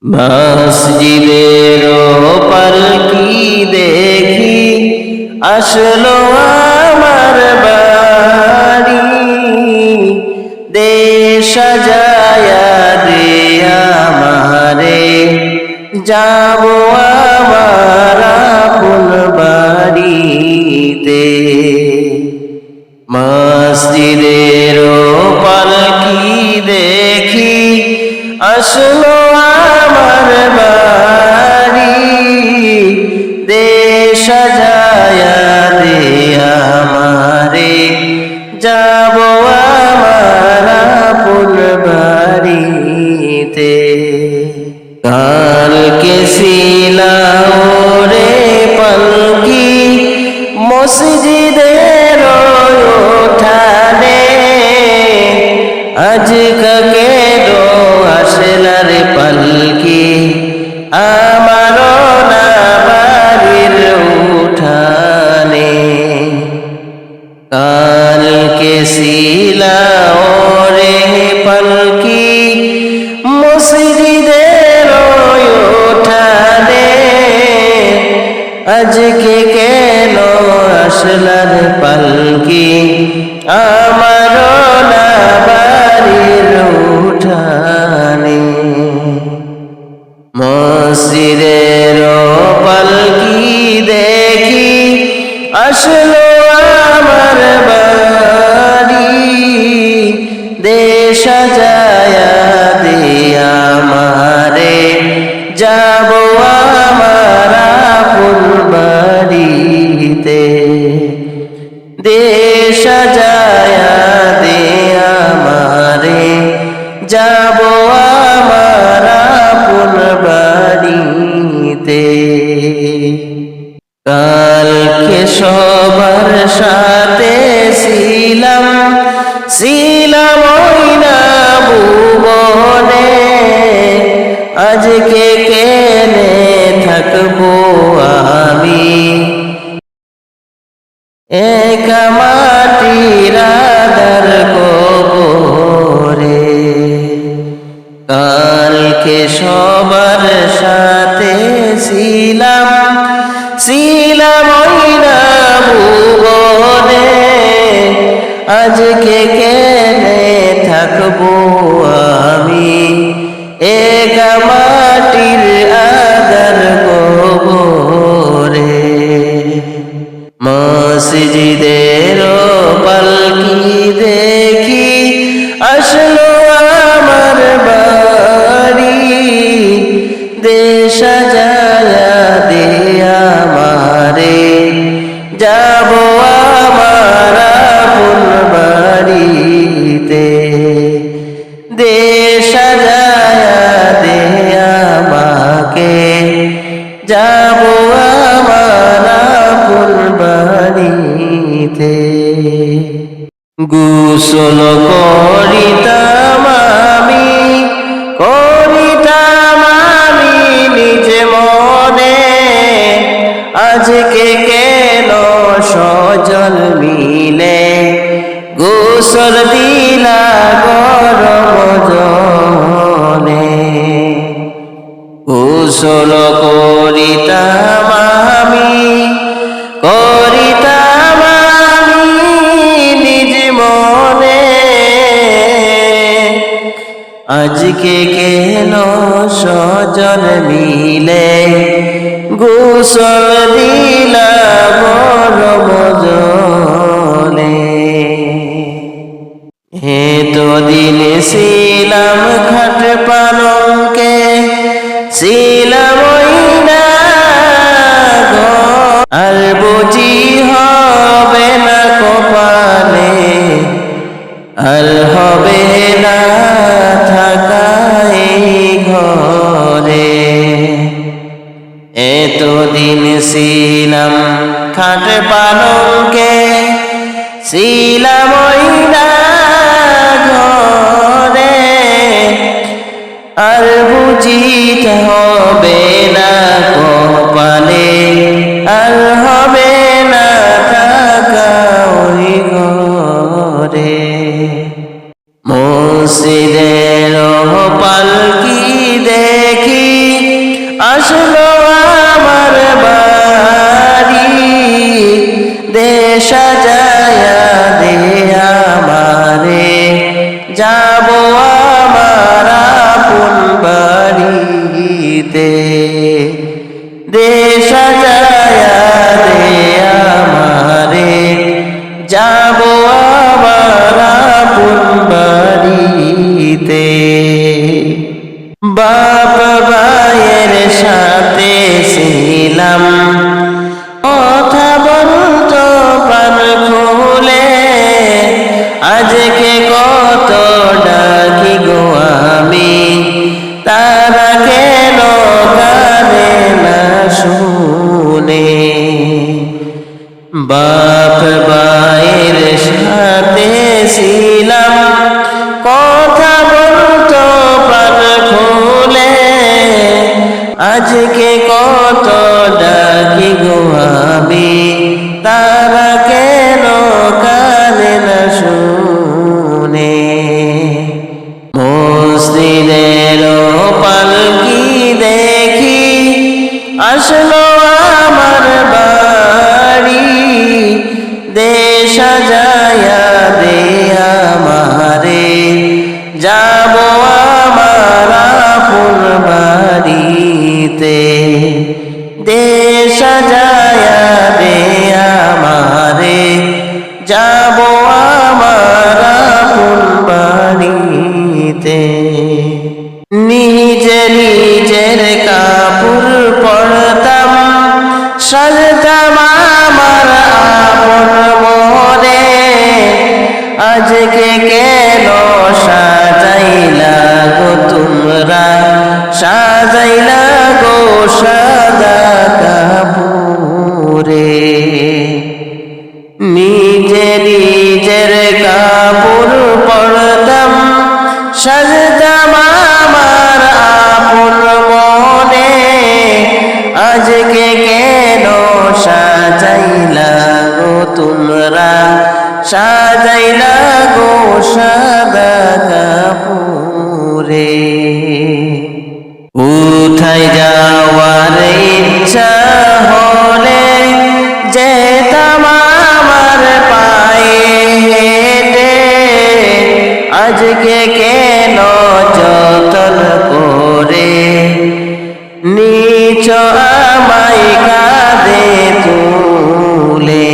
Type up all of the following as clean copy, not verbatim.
মসজিদের পালকি দেখি আসলো আমার বাড়ি, দেশ সাজায়া দে আমারে, যাব আমার আপন বাড়িতে। মসজিদের পালকি দেখি আসলো আমার বাড়ি, দেশ সাজায়া দে আমারে, যাব আমার আপন বাড়িতে। কালকে ছিলাম রে পালকি মসজিদের উঠানে, আজ কাকে আসলার পালকি আমার না বাড়ির উঠানে। কালকে ছিলাম রে পালকি মসজিদের উঠানে, আজকে কেন আসলার পালকি আমার না বাড়ির উঠানে। মসজিদের পালকি দেখি আসলো আমার বাড়ি, দেশ সাজায়া দে আমারে, যাব আমার আপন বাড়িতে। দেশ সাজায়া দে আমারে, যাব আমার আপন বাড়িতে। কালকে সবার সাথে ছিলাম ওই না ভুবনে, আজকে কেনে থাকবো আমি একা মাটির আঁধার কবরে। কালকে সবার সাথে ছিলাম ওই না ভুবনে, আজকে কেনে থাকবো আমি একা মাটির আঁধার কবরে। মসজিদের পালকি দেখি আসলো আমার বাড়ি, দেশ সাজায়া দে আমারে, যাব আমার আপন বাড়িতে। দেশ সাজায়া দে আমাকে, যাব আমার আপন বাড়িতে। গোসল করিতাম আমি নিজ মনে, আজকে কেন সজল মিলে গোসল দিলা গরম জলে। গোসল করিতাম আমি নিজ মনে, আজকে কেন সজন মিলে গোসল দিলা গরম জলে। এতদিন ছিলাম খাট পালঙ্কে, ছিলাম ওই না ঘর, আর বুঝি হবে না কপালে, আর হবে না থাকা এই ঘরে। এতদিন ছিলাম খাট পালঙ্কে, ছিলাম ওই না ঘরে, আর বুঝিতে হবে না কপালে, আর হবে না থাকা ওই ঘরে। মসজিদের পালকি দেখি বাপ ভাইয়ের সাথে ছিলাম, কথা বলতো প্রাণ খুলে, আজকে কত ডাকি গো আমি, তারা কেন কানে না শুনে। বাপ ভাইয়ের সাথে ছিলাম, কথা বলতো প্রাণ খুলে, আজকে কত ডাকি গো আমি, তারা কেন কানে না শুনে। মসজিদের পালকি দেখি আসলো আমার বাড়ি, দেশ সাজায়া দে আমারে, যাব আমার আপন বাড়িতে। দেশ সাজায়া দে আমারে, যাব আমার আপন বাড়িতে। নিজের কাপড় পরতাম, সাজতাম আমার আপন মনে, আজকে কেন সাজাইলা গো তোমরা, সাজাইলা গো সাদা কাপড়ে। নিজের কাপড় পরতাম, সাজতাম আমার আপন মনে, আজকে কেন সাজাইলা গো তোমরা, সাজাইলা গো সাদা কাপড়ে। উঠাই যাওয়ার ইচ্ছা হলে যেতাম আমার পায়ে হেঁটে, আজকে কেন যতন করে নিচ আমায় কাঁধে তুলে।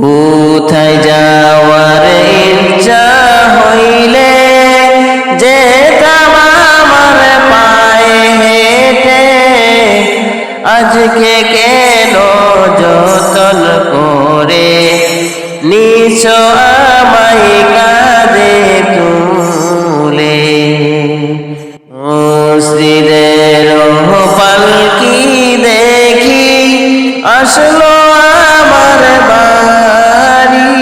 উঠাই যাওয়ার ইচ্ছা হইলে যেতাম আমার পায়ে হেঁটে, আজকে কেন যতন করে নিচ আমায় কাঁধে তুলে। মসজিদের পালকি দেখি আসলো আমার বাড়ি,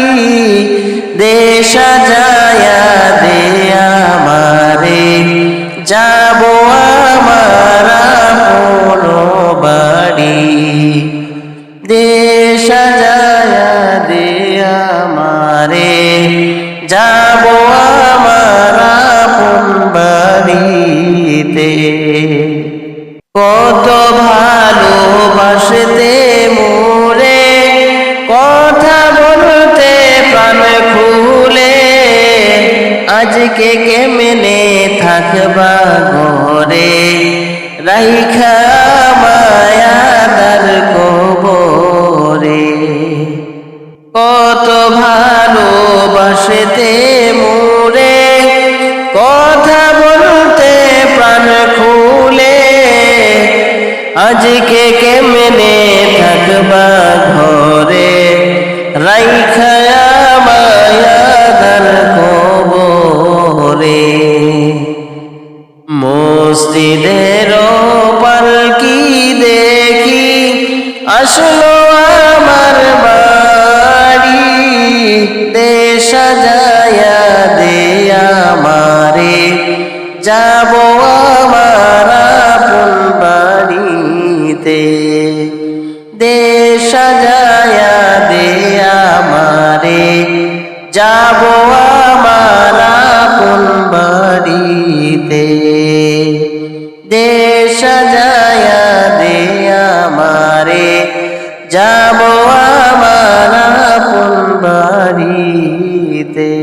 দেশ সাজায়া দে আমারে, যাব আমার আপন বাড়ি। দেশ সাজায়া দে আমারে, যাব আমার আপন বাড়িতে। কত ভালোবাসতে মোরে, কথা বলতে প্রাণ খুলে, আজকে কেমনে থাকবা ঘরে, রাইখা মায়াদার কবরে। কত ভালোবাসতে মোরে, কথা বলতে প্রাণ খুলে, আজকে কেমনে থাকবা ঘরে, রাইখা মায়াদার কবরে। মসজিদের পালকি দেখি আসলো আমার বাড়ি, দেশ সাজায়া দে আমারে, যাব আমার আপন বাড়িতে। দেশ সাজায়া দে আমারে, যাব আমার আপন বাড়িতে। দেশ সাজায়া দে আমারে, যাব আমার আপন বাড়িতে।